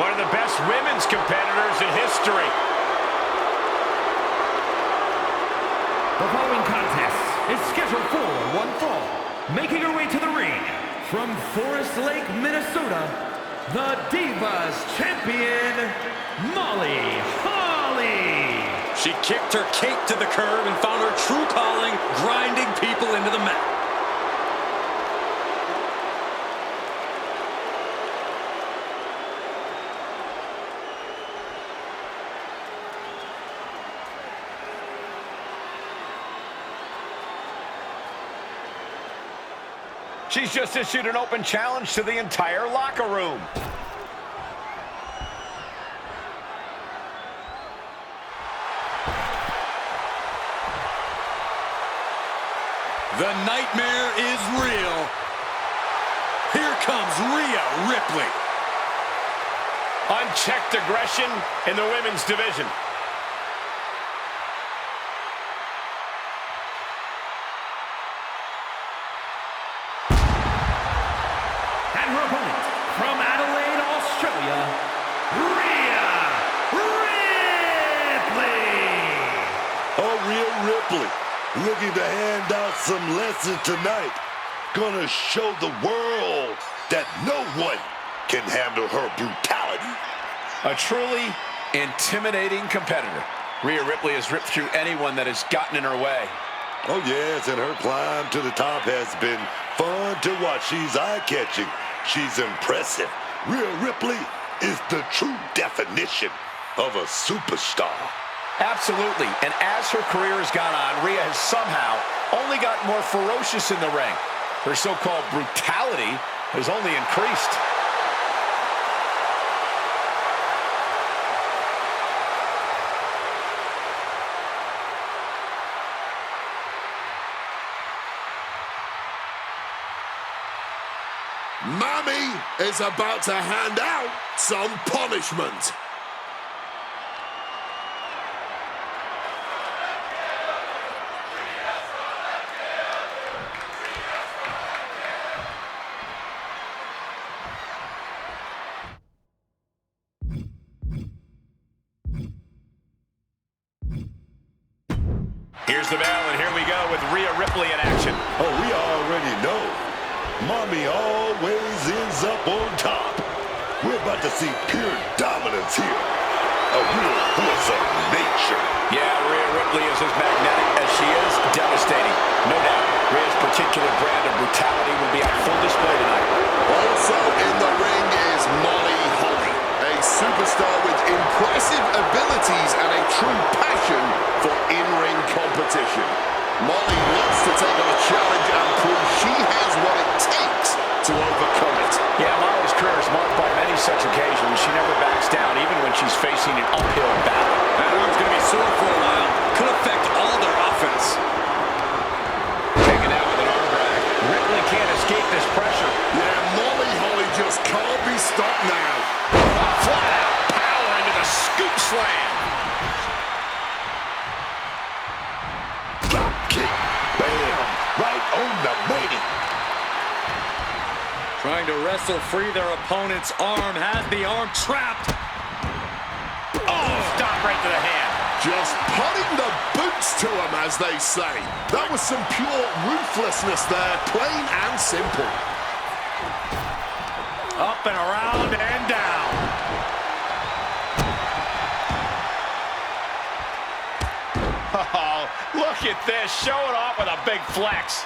One of the best women's competitors in history. The following contest is scheduled for one fall. Making her way to the ring from Forest Lake, Minnesota, the Divas Champion, Molly Holly. She kicked her cake to the curb and found her true calling, grinding people into the mat. She's just issued an open challenge to the entire locker room. The nightmare is real. Here comes Rhea Ripley. Unchecked aggression in the women's division. And her opponent from Adelaide, Australia, Rhea Ripley. Oh, Rhea Ripley, looking to hand out some lessons tonight. Gonna show the world that no one can handle her brutality. A truly intimidating competitor. Rhea Ripley has ripped through anyone that has gotten in her way. Oh, yes, and her climb to the top has been fun to watch. She's eye-catching. She's impressive. Rhea Ripley is the true definition of a superstar. Absolutely, and as her career has gone on, Rhea has somehow only gotten more ferocious in the ring. Her so-called brutality has only increased. Mommy is about to hand out some punishment. Here's the bell, and here we go with Rhea Ripley in action. Oh, we already know. Mommy always ends up on top. We're about to see pure dominance here. A real force of nature. Yeah, Rhea Ripley is as magnetic as she is devastating. No doubt, Rhea's particular brand of brutality will be on full display tonight. Also in the ring is Molly Holly, a superstar with impressive abilities and a true passion for in-ring competition. Molly wants to take on a challenge and prove she has what it takes to overcome it. Yeah, Molly's career is marked by many such occasions. She never backs down, even when she's facing an uphill battle. That arm's going to be sore for a while. Could affect all their offense. Taken out with an arm drag. Ripley can't escape this pressure. Yeah, Molly Holly just can't be stopped now. Flat out power into the scoop slam. Drop kick. Bam. Right on the money. Trying to wrestle free their opponent's arm. Has the arm trapped. Oh, stop right to the hand. Just putting the boots to him, as they say. That was some pure ruthlessness there, plain and simple. Up and around and down. Oh, look at this. Showing off with a big flex.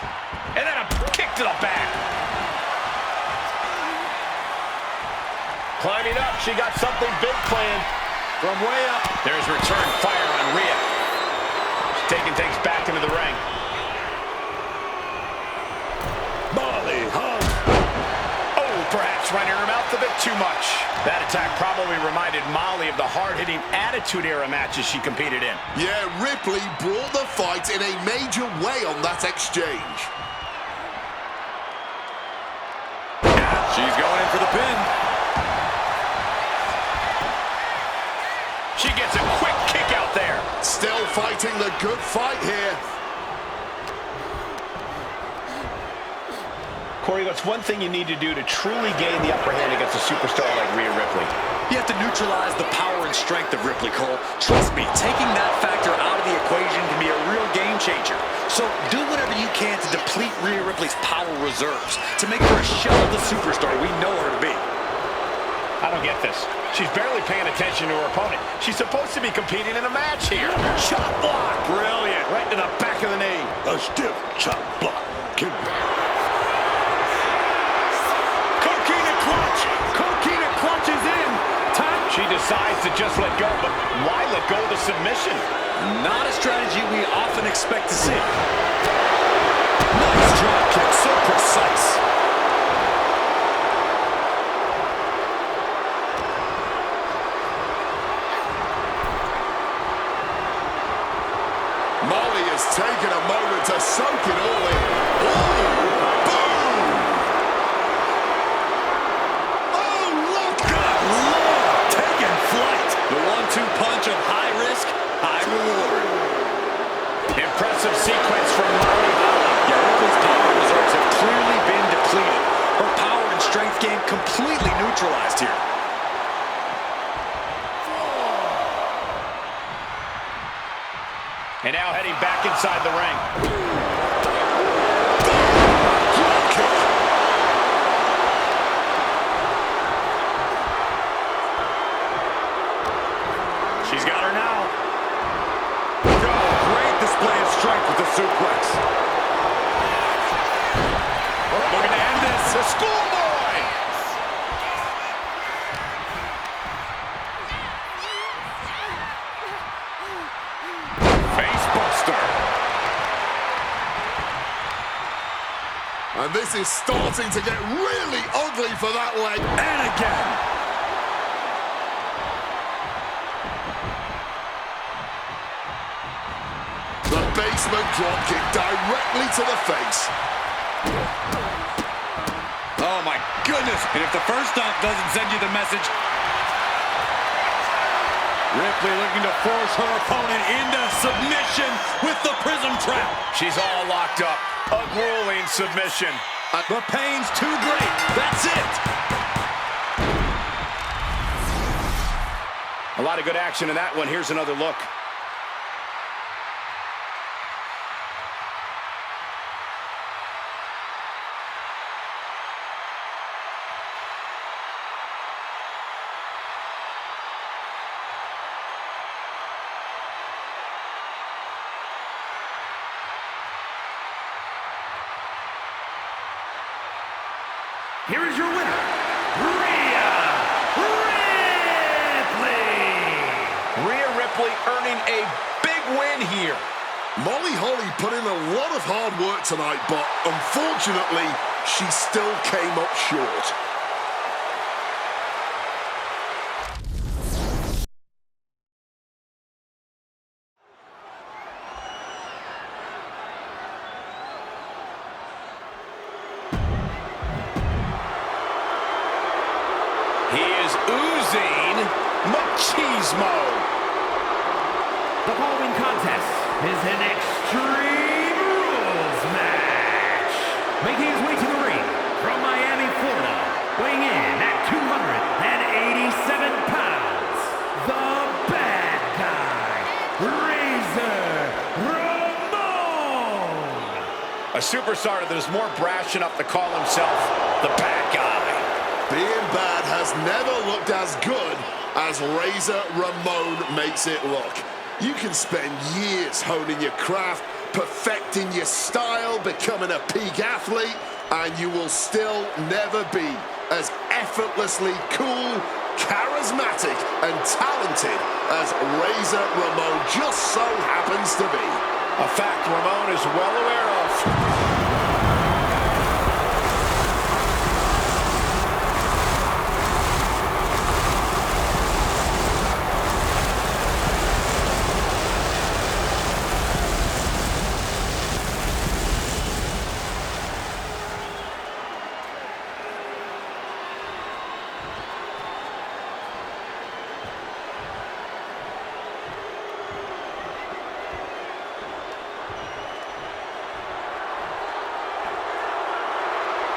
And then a kick to the back. Climbing up. She got something big planned. From way up. There's return fire on Rhea. She's taking things back into the ring. Molly Holly. Perhaps running her mouth a bit too much. That attack probably reminded Molly of the hard-hitting Attitude Era matches she competed in. Yeah, Ripley brought the fight in a major way on that exchange. She's going in for the pin. She gets a quick kick out there. Still fighting the good fight here. Corey, what's one thing you need to do to truly gain the upper hand against a superstar like Rhea Ripley? You have to neutralize the power and strength of Ripley, Cole. Trust me, taking that factor out of the equation can be a real game changer. So do whatever you can to deplete Rhea Ripley's power reserves, to make her a shell of the superstar we know her to be. I don't get this. She's barely paying attention to her opponent. She's supposed to be competing in a match here. Chop block. Brilliant. Right to the back of the knee. A stiff chop block. Coquina clutch. Coquina clutch is in. Time. She decides to just let go, but why let go of the submission? Not a strategy we often expect to see. Nice drop kick, so precise. Molly has taken a moment to soak it all in. Ooh, boom! Oh, look! Good Lord, taking flight. The 1-2 punch of high risk, high reward. Impressive sequence from Molly Holly. Yeah, Ripley's power reserves have clearly been depleted. Her power and strength game completely neutralized here. And now heading back inside the ring. She's got her now. Great display of strength with the suplex. Looking to end this. The schoolboy. Face buster. And this is starting to get really ugly for that leg. And again. The basement drop kick directly to the face. Oh my goodness. And if the first stomp doesn't send you the message. Ripley looking to force her opponent into submission with the prism trap. She's all locked up. A grueling submission. The pain's too great. That's it. A lot of good action in that one. Here's another look. Here is your winner, Rhea Ripley. Rhea Ripley earning a big win here. Molly Holly put in a lot of hard work tonight, but unfortunately, she still came up short. He is oozing machismo. The following contest is an Extreme Rules match. Making his way to the ring from Miami, Florida, weighing in at 287 pounds, the bad guy, Razor Ramon. A superstar that is more brash enough to call himself the bad guy. Being bad has never looked as good as Razor Ramon makes it look. You can spend years honing your craft, perfecting your style, becoming a peak athlete, and you will still never be as effortlessly cool, charismatic, and talented as Razor Ramon just so happens to be. A fact Ramon is well aware of.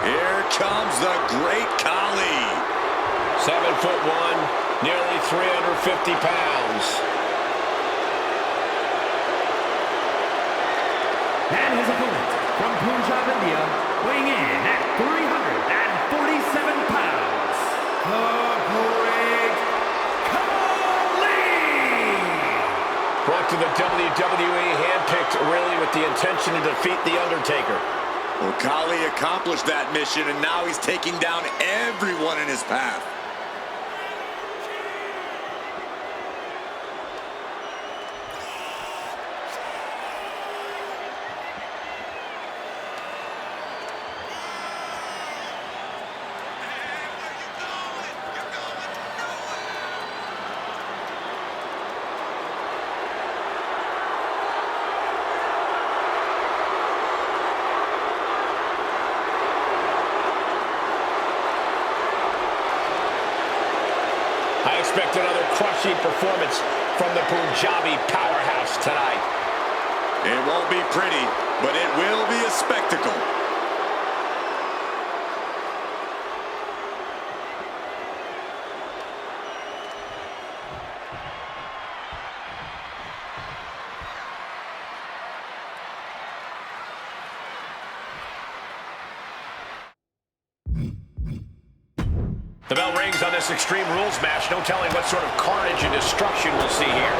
Here comes the great Khali. 7'1", nearly 350 pounds. And his opponent from Punjab, India, weighing in at 347 pounds, the Great Khali! Brought to the WWE, handpicked really with the intention to defeat The Undertaker. Well, Khali accomplished that mission, and now he's taking down everyone in his path. I expect another crushing performance from the Punjabi powerhouse tonight. It won't be pretty, but it will be a spectacle. The bell rings on this Extreme Rules match. No telling what sort of carnage and destruction we'll see here.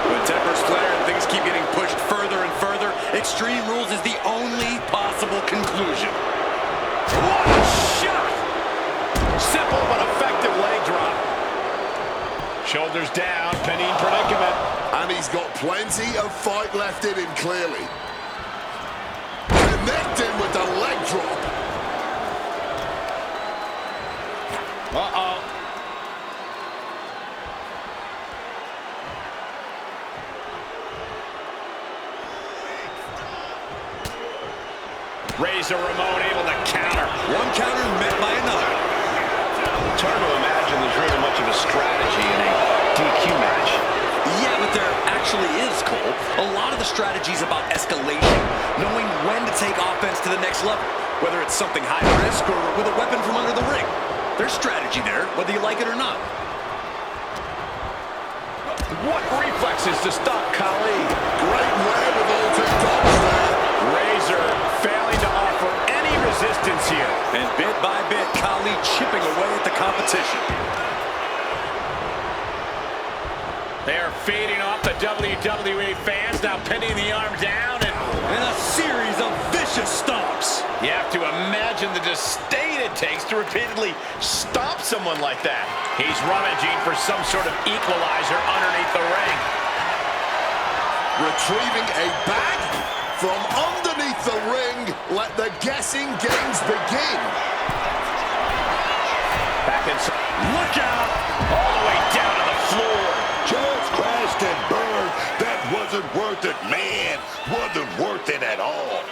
When tempers flare and things keep getting pushed further and further, Extreme Rules is the only possible conclusion. What a shot! Simple but effective leg drop. Shoulders down, pinning predicament. And he's got plenty of fight left in him, clearly. Connecting with the leg drop. Uh-oh. Razor Ramon able to counter. One counter met by another. It's hard to imagine there's really much of a strategy in a DQ match. Yeah, but there actually is, Cole. A lot of the strategy is about escalation, knowing when to take offense to the next level, whether it's something high risk or with a weapon from under the ring. There's strategy there, whether you like it or not. What reflexes to stop Khali. Great web of all-time tops there. Razor failing to offer any resistance here. And bit by bit, Khali chipping away at the competition. They're feeding off the WWE fans, now pinning the arm down And a series of vicious stomps. you have to imagine the disdain it takes to repeatedly stomp someone like that. He's rummaging for some sort of equalizer underneath the ring. Retrieving a bag from underneath the ring. Let the guessing games begin. Back inside. Look out! All the way down to the floor. Just crashed and burned. That wasn't worth it, man. Wasn't worth it at all.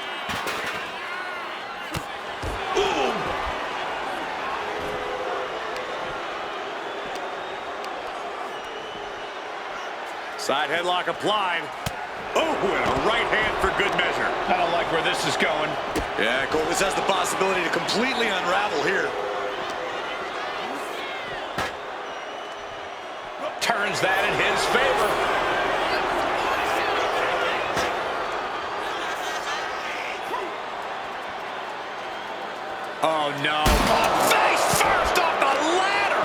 Ooh. Side headlock applied. Oh, and a right hand for good measure. I don't like where this is going. Yeah, Cole, this has the possibility to completely unravel here. Turns that in his favor. Oh, no. Oh, face first off the ladder.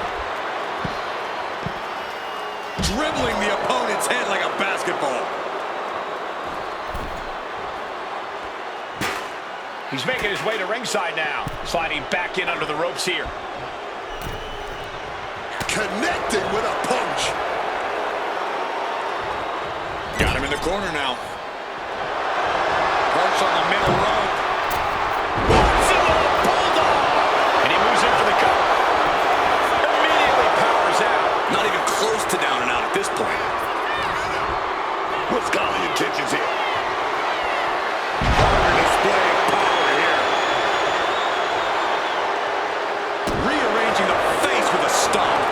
Dribbling the opponent's head like a basketball. He's making his way to ringside now. Sliding back in under the ropes here. Connecting with a punch. Got him in the corner now. Punch on the middle rope. What's a little bulldog? And he moves in for the cover. Immediately powers out. Not even close to down and out at this point. What's Khali's intentions here? Display of power here. Rearranging the face with a stomp.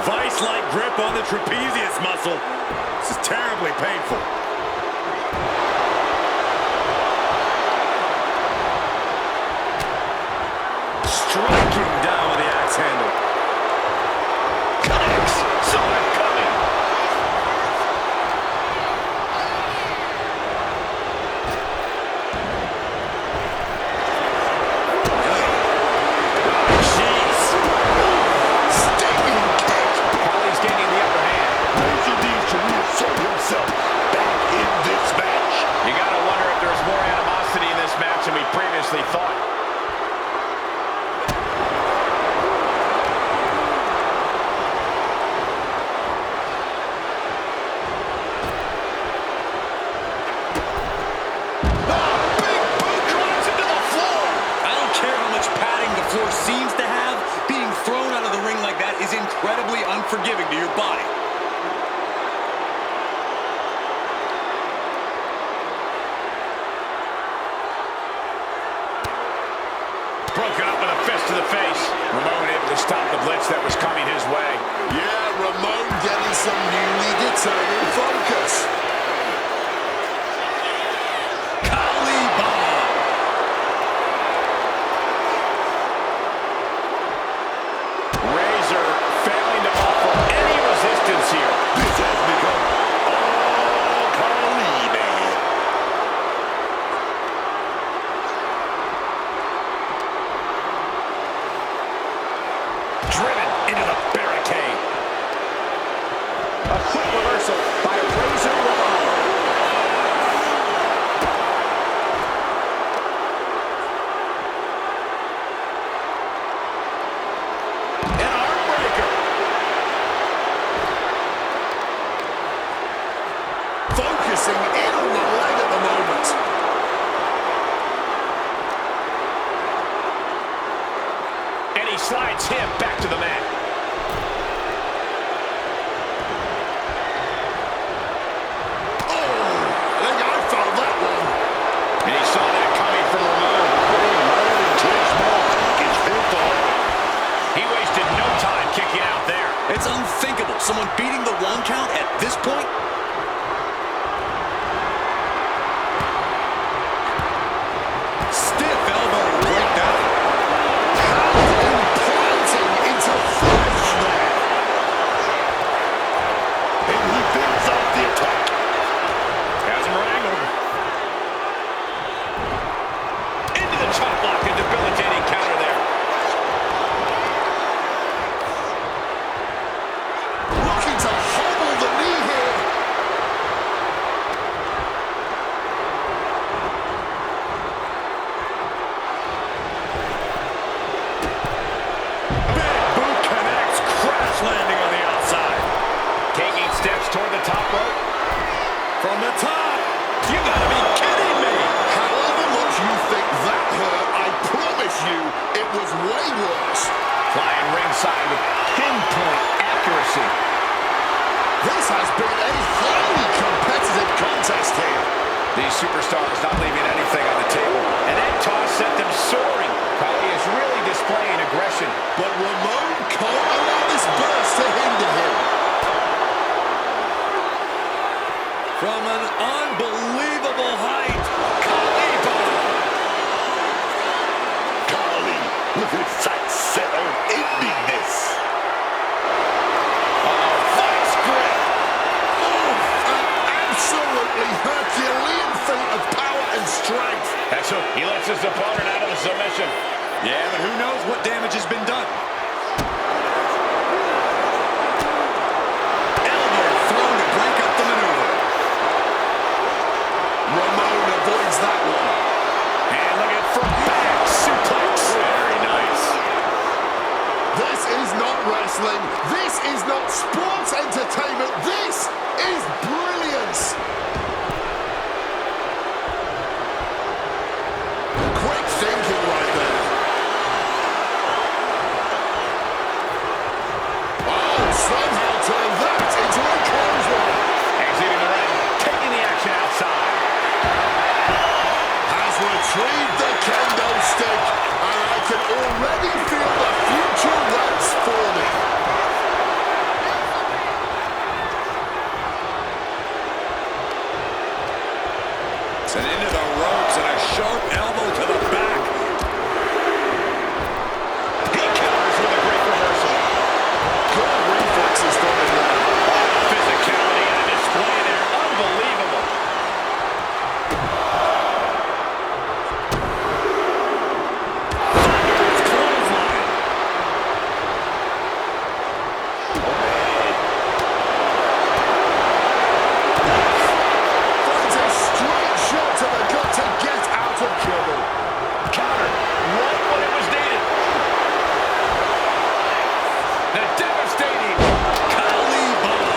Vice-like grip on the trapezius muscle. This is terribly painful. Striking down with the axe handle. unforgiving to your body. Broken up with a fist to the face. Ramon able to stop the blitz that was coming his way. Yeah, Ramon getting some newly determined focus. Razor failing to offer any resistance here. This has become all Khali, man. Driven into the barricade. A quick reversal by Razor Ramon. An arm breaker. Focusing in on the leg at the moment. And he slides him back to the mat. I think I felt that one. And he saw that coming from Ramon. He wasted no time kicking out there. It's unthinkable. Someone beating the 1 count at this point? Stiff elbow to break that. Implanting into flesh there. And he builds off the attack. Has him wrangled. Into the chop block, a debilitating counter there. Looking to hobble the knee here. Big boot connects, crash landing on the outside. Taking steps toward the top rope. From the top. You gotta be kidding me. However much you think that hurt, I promise you it was way worse. Flying ringside with pinpoint accuracy. This has been a highly competitive contest here. These superstars not leaving anything on the table. And that toss sent them soaring. Khali is really displaying aggression. But Ramon can't allow this burst to hinder him. From an unbelievable height. Khali with his sights set on ending this. Vice grip. An absolutely Herculean feat of power and strength. That's hook. He lets his opponent out of the submission. Yeah, but who knows what damage has been done. Elbow thrown to break up the maneuver. Ramon avoids that one. And look at front back suplex. Very nice. This is not wrestling. This is not sports entertainment. This is brilliance. Quick thinking right there. Oh, somehow turned that into a clothesline. Exiting the ring. Taking the action outside. Has retrieved the kendo stick, and I can already feel the future ranks forming. Sent into the ropes and a sharp elbow to the back. He counters with a great reversal. Good reflexes from him there. Physicality on display there. Unbelievable. Thunderous clothesline. Finds a straight shot to the gut to get out of trouble. Counter. Right when it was needed. The devastating Khali bomb.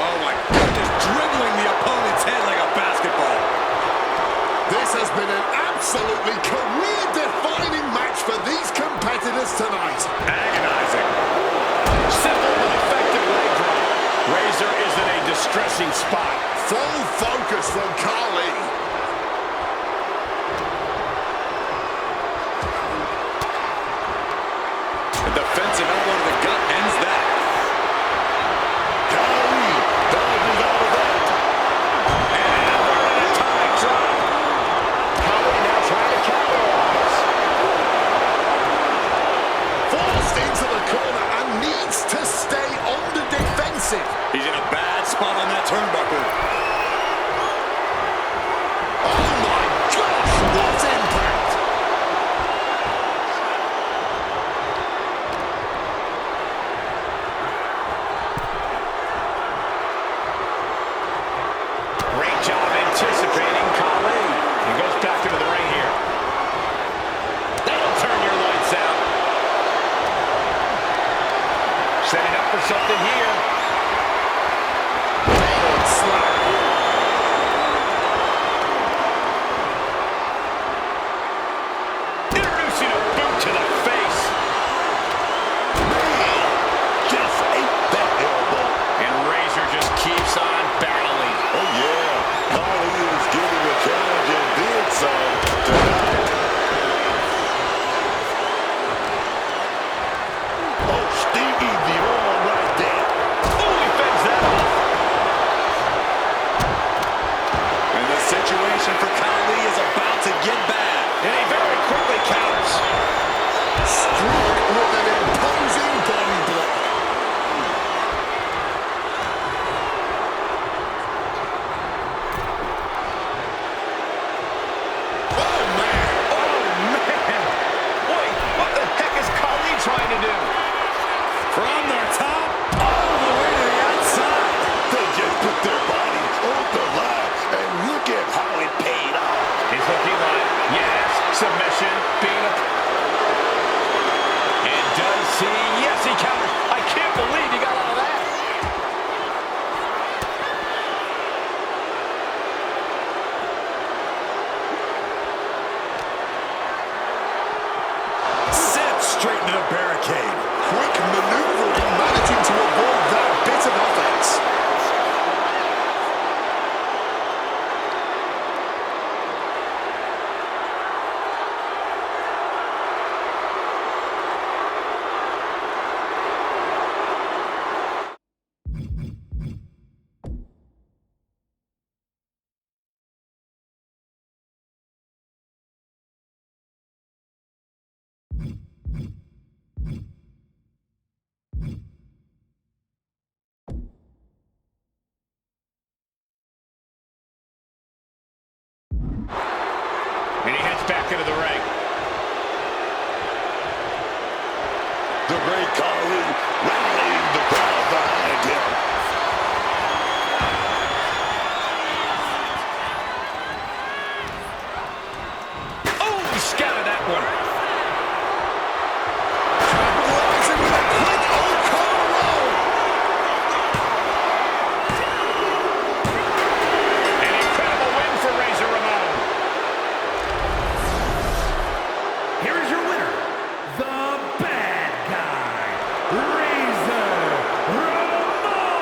Oh my goodness, dribbling the opponent's head like a basketball. This has been an absolutely career-defining match for these competitors tonight. Agonizing. distressing spot. Full focus from Khali. A defensive elbow to the gut ends that. Khali dodges out of that. And we're in a tie drop. Khali now trying to capitalize. Forced into the corner and needs to stay on the defensive. He's in a bad spot on that turnbuckle. Oh my gosh, what impact! Great job anticipating Khali. He goes back into the ring here. That'll turn your lights out. Setting up for something here. Slap. Introducing a boot to the face. Just ate that elbow. And Razor just keeps on battling. Oh, yeah. Khali is giving a challenge and did some tonight. Oh, Stevie, the arm right there. Oh, he fends that off. And the situation for Khali is about to get bad. And he very quickly counters. Struck with an imposing body block. Oh man! Oh, man. Boy, what the heck is Khali trying to do? From the top, all the way to the outside. They just put their bodies on the line, and look at how it paid off. He's looking like, yes, submission, being a... And does he? Yes, he counters. I can't believe he got out of that. Sent straight into the barricade. Quick maneuvering, managing to avoid that bit of offense. And he heads back into the ring. The great Khali rallying the crowd behind him. Oh, he scouted that one. Capitalizing with a quick O'Connor roll. An incredible win for Razor Ramon. Here is your winner, the bad guy, Razor Ramon.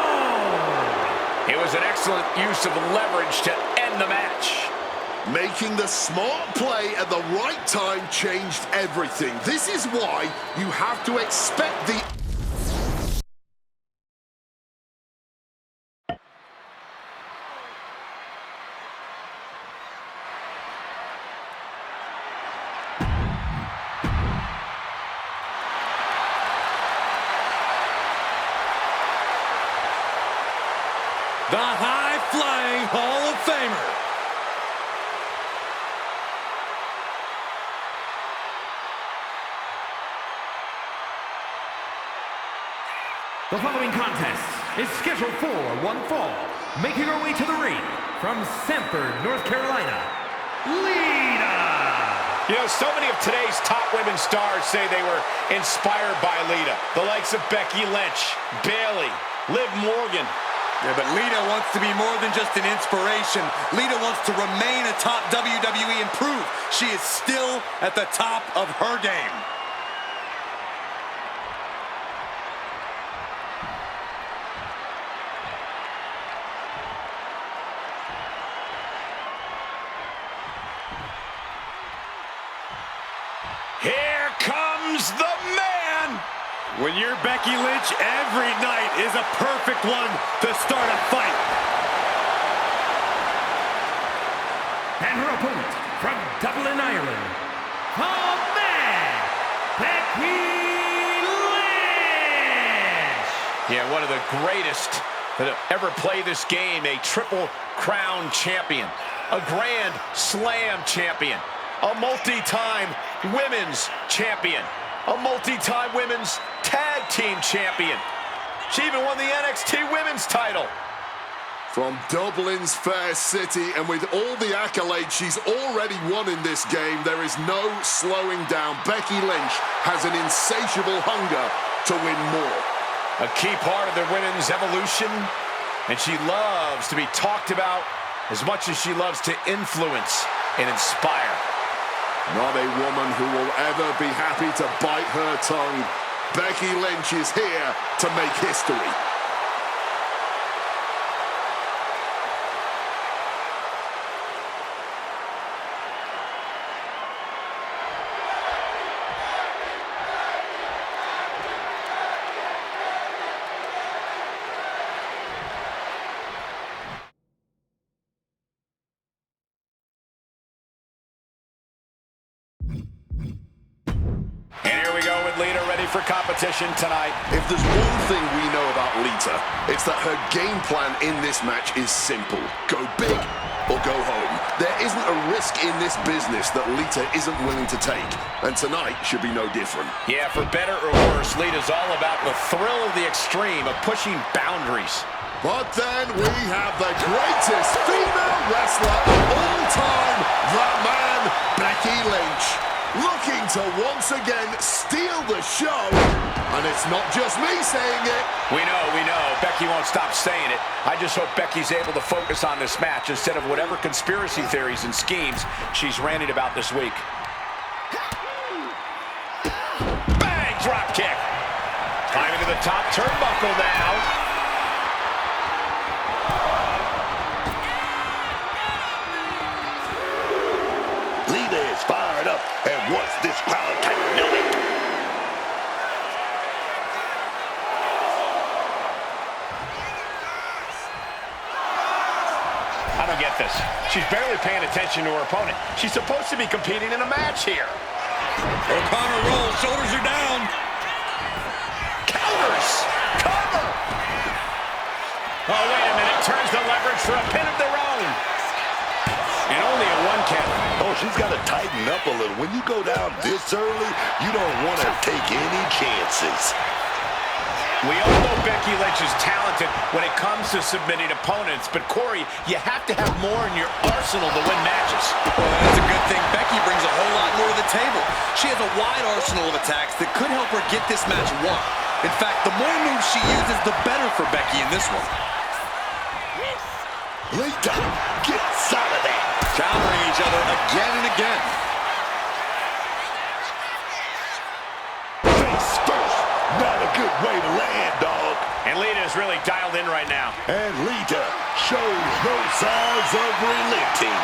It was an excellent use of leverage to end the match. Making the smart play at the right time changed everything. This is why you have to expect the... The high-flying Hall of Famer. The following contest is scheduled for one fall. Making her way to the ring from Sanford, North Carolina, Lita. You know, so many of today's top women stars say they were inspired by Lita. The likes of Becky Lynch, Bayley, Liv Morgan. Yeah, but Lita wants to be more than just an inspiration. Lita wants to remain a top WWE and prove she is still at the top of her game. When you're Becky Lynch, every night is a perfect one to start a fight. And her opponent from Dublin, Ireland, the man, Becky Lynch! Yeah, one of the greatest that have ever played this game, a Triple Crown champion, a Grand Slam champion, a multi-time women's champion, a multi-time women's tag team champion. She even won the NXT women's title. From Dublin's fair city, and with all the accolades she's already won in this game, there is no slowing down. Becky Lynch has an insatiable hunger to win more. A key part of their women's evolution, and she loves to be talked about as much as she loves to influence and inspire. Not a woman who will ever be happy to bite her tongue. Becky Lynch is here to make history. For competition tonight. If there's one thing we know about Lita, it's that her game plan in this match is simple. Go big or go home. There isn't a risk in this business that Lita isn't willing to take, and tonight should be no different. Yeah, for better or worse, Lita's all about the thrill of the extreme, of pushing boundaries. But then we have the greatest female wrestler of all time, the man, Becky Lynch. Looking to once again steal the show, and it's not just me saying it. We know. Becky won't stop saying it. I just hope Becky's able to focus on this match instead of whatever conspiracy theories and schemes she's ranted about this week. Bang! Drop kick. Climbing to the top turnbuckle now. Fired up, and what's this crowd can know it? I don't get this. She's barely paying attention to her opponent. She's supposed to be competing in a match here. O'Connor rolls, shoulders are down. Counters! Cover! Oh, wait a minute. Turns the leverage for a pin of their own. And only a one count. Oh, she's got to tighten up a little. When you go down this early, you don't want to take any chances. We all know Becky Lynch is talented when it comes to submitting opponents, but Corey, you have to have more in your arsenal to win matches. Well, that's a good thing. Becky brings a whole lot more to the table. She has a wide arsenal of attacks that could help her get this match won. In fact, the more moves she uses, the better for Becky in this one. Lita gets out of there. Countering each other again and again. Face first. Not a good way to land, dog. And Lita is really dialed in right now. And Lita shows no signs of relenting.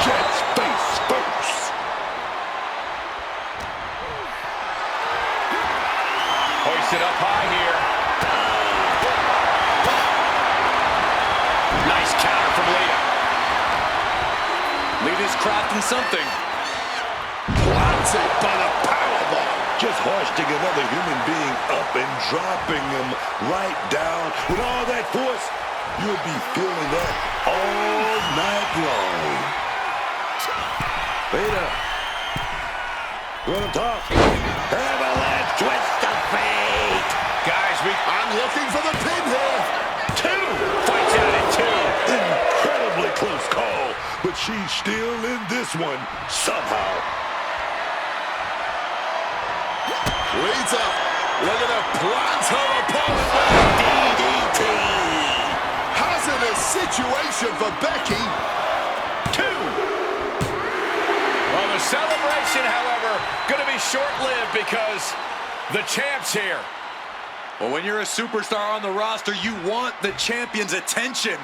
Jets face first. Hoisted up high here. Nice counter from Lita. Lita's crafting something. Planted by the powerbomb. Just hoisting another human being up and dropping him right down. With all that force, you'll be feeling that all night long. Lita. Run on top. Avalanche twist of fate. Guys, I'm looking for the pin here. two. Fights out at two. Incredibly close call, but she's still in this one somehow. Lita, looking to plant her opponent with a DDT. Hazardous situation for Becky. Two. Well, the celebration, however, going to be short-lived because the champ's here. Well, when you're a superstar on the roster, you want the champion's attention.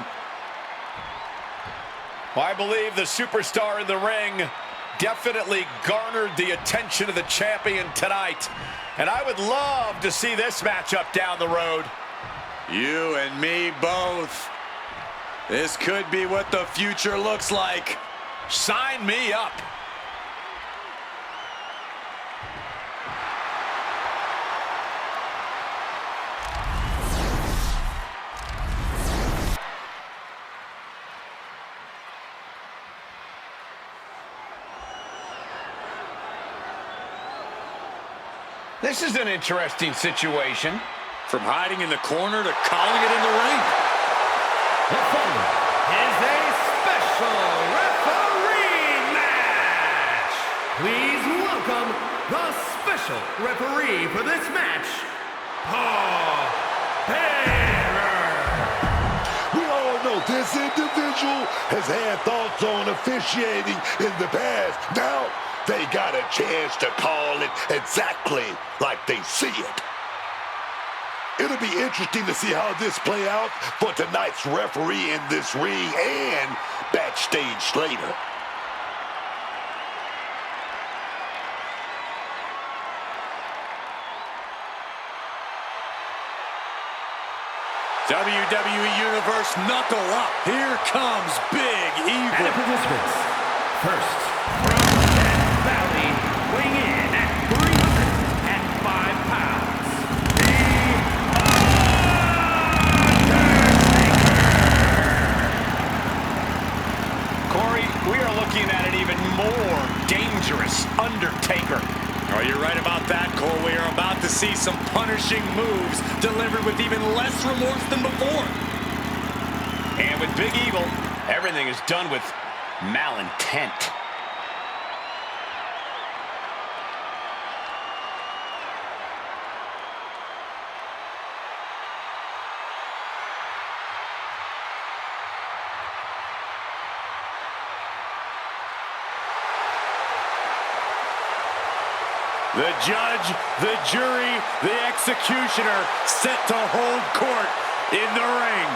Well, I believe the superstar in the ring definitely garnered the attention of the champion tonight. And I would love to see this matchup down the road. You and me both. This could be what the future looks like. Sign me up. This is an interesting situation. From hiding in the corner to calling it in the ring. The following is a special referee match. Please welcome the special referee for this match, Paul Bearer. We all know this individual has had thoughts on officiating in the past. Now they got a chance to call it exactly like they see it. It'll be interesting to see how this play out for tonight's referee in this ring and backstage later. WWE Universe, knuckle up. Here comes Big Evil. And the participants, first, from Death Valley, weighing in at 305 pounds, Corey, we are looking at an even more dangerous Undertaker. Oh, you're right about that, Cole. We are about to see some punishing moves delivered with even less remorse than before. And with Big Evil, everything is done with malintent. The judge, the jury, the executioner set to hold court in the ring.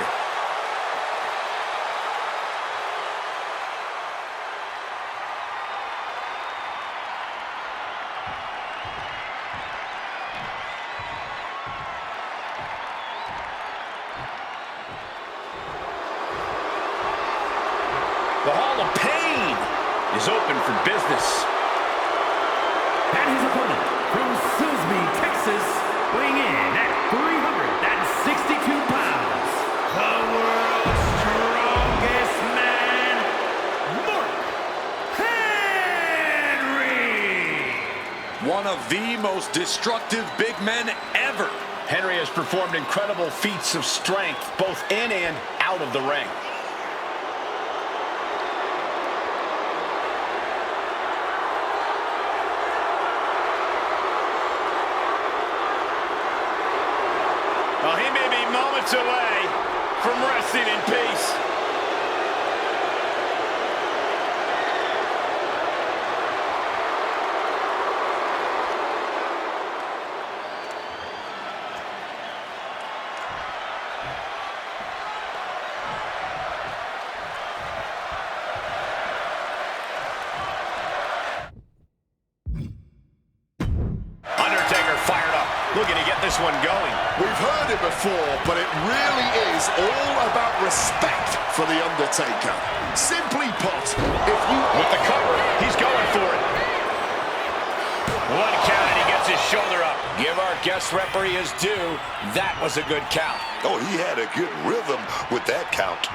The Hall of Pain is open for business. and his opponent from Silsbee, Texas, weighing in at 362 pounds, the world's strongest man, Mark Henry. One of the most destructive big men ever. Henry has performed incredible feats of strength, both in and out of the ring. Well, he may be moments away from resting in peace. Looking to get this one going. We've heard it before, but it really is all about respect for The Undertaker. Simply put, if you... With the cover, he's going for it. One count, and he gets his shoulder up. Give our guest referee his due. That was a good count. Oh, he had a good rhythm with that count.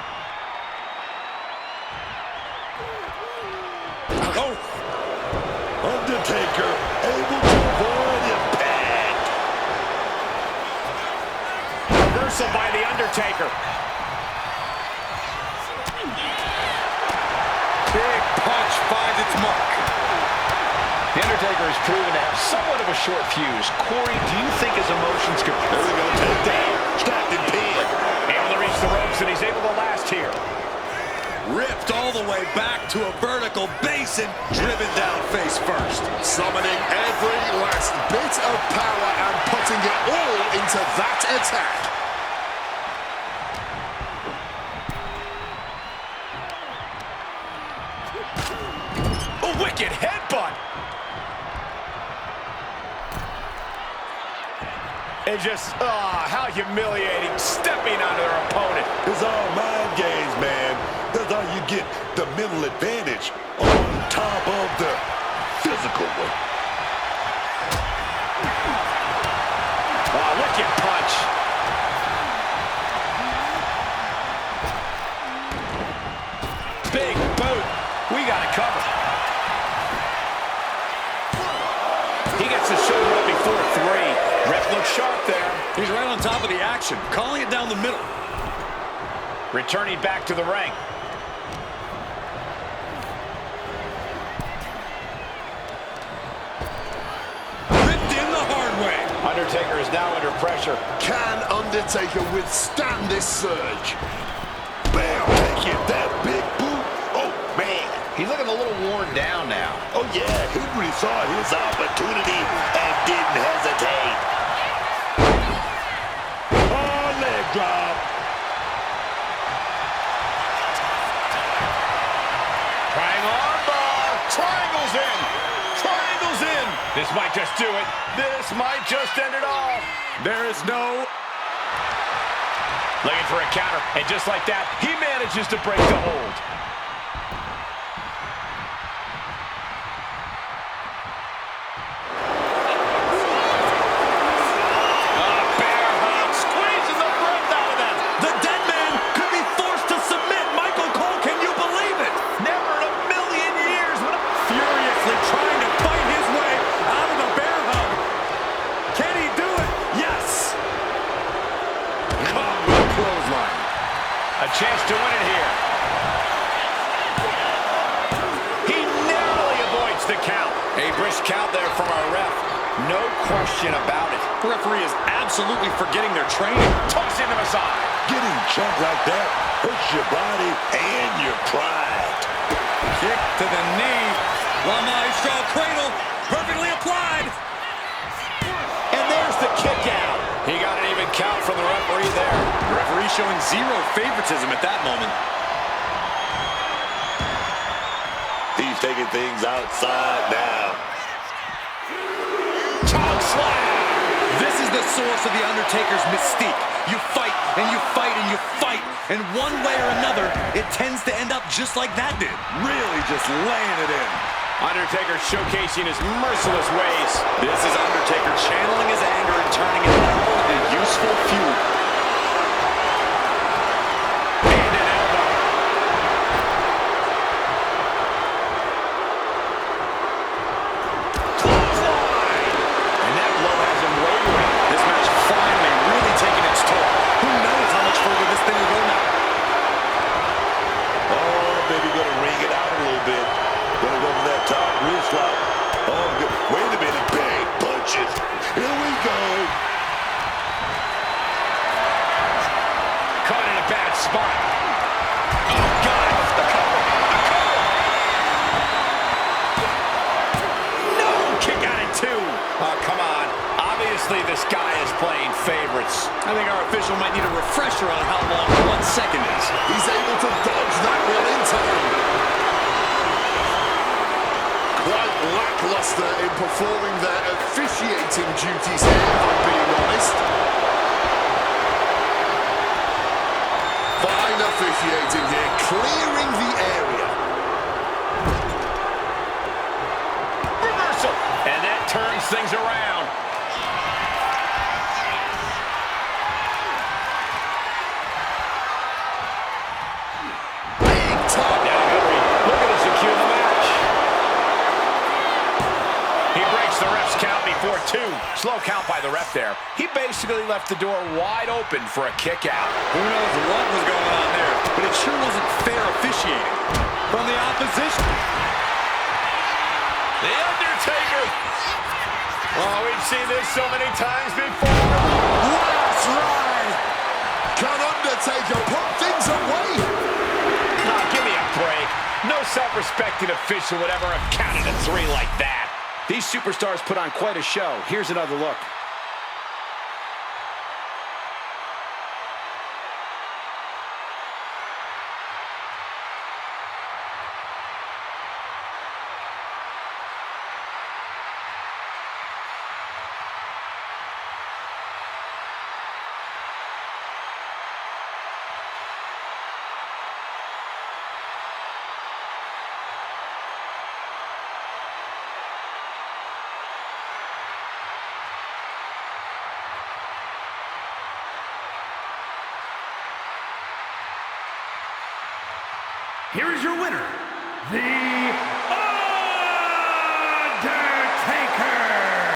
Oh! Undertaker able to avoid impact. Reversal by The Undertaker. Big punch finds its mark. The Undertaker has proven to have somewhat of a short fuse. Corey, do you think his emotions could... There we go, take down. Strapped in pin. Able to reach the ropes, and he's able to last here. Ripped all the way back to a vertical basin, driven down face first. Summoning every last bit of power and putting it all into that attack. A wicked And just, how humiliating, stepping on their opponent. It's all mind games, man. That's how you get the mental advantage on top of the physical one. Oh, wicked punch. Big boot. We got it covered. He gets the shoulder up before 3. Ref looks sharp there. He's right on top of the action, calling it down the middle. Returning back to the ring. Ripped in the hard way. Undertaker is now under pressure. Can Undertaker withstand this surge? Bam, taking that big boot. Oh, man. He's looking a little worn down now. Oh, yeah. Henry saw his opportunity and didn't hesitate. Oh, leg drop. Triangle armbar. Triangles in. Triangles in. This might just do it. This might just end it all. There is no... Looking for a counter. And just like that, he manages to break the hold. Bear hug. Squeezing the breath out of them. The dead man could be forced to submit. Michael Cole, can you believe it? Never in a million years would I... Furiously trying to fight his way out of the bear hug. Can he do it? Yes. Caught with a clothesline. A chance to win it here. He narrowly avoids the count. A brisk count there from our ref. No question about it. The referee is absolutely forgetting their training. Tossing them aside. Getting chunked like that hurts your body and your pride. Kick to the knee. La Maestro cradle. Perfectly applied. And there's the kick out. He got an even count from the referee there. The referee showing zero favoritism at that moment. He's taking things outside now. Tongue slam. This is the source of The Undertaker's mystique. You fight, and you fight, and you fight. And one way or another, it tends to end up just like that did. Really just laying it in. Undertaker showcasing his merciless ways. This is Undertaker channeling his anger and turning it into useful fuel. And an elbow. Clothesline. And that blow has him wavering. This match finally really taking its toll. Who knows how much further this thing will go now? Oh, baby, gonna ring it out a little bit. Gonna go for that top wrist lock. Oh, good. Wait a minute, bang, punches. Here we go. Caught in a bad spot. Oh, God. A cover. A cover. No. Kick out at 2. Oh, come on. Obviously, this guy is playing favorites. I think our official might need a refresher on how long 1 second is. He's able to dodge that one in time. Quite lackluster in performing their officiating duties here, if I'm being honest. Fine officiating here, clearing the area. Reversal. And that turns things around. Big time. Now Henry looking to secure the match. He breaks the ref's count before 2. Slow count by the ref there. He basically left the door wide open for a kick out. Who knows what was going on there, but it sure wasn't fair officiating from the opposition. The Undertaker. Oh, we've seen this so many times before. That's right. Can Undertaker put things away? Now, give me a break. No self-respecting official would ever have counted a 3 like that. These superstars put on quite a show. Here's another look. your winner, the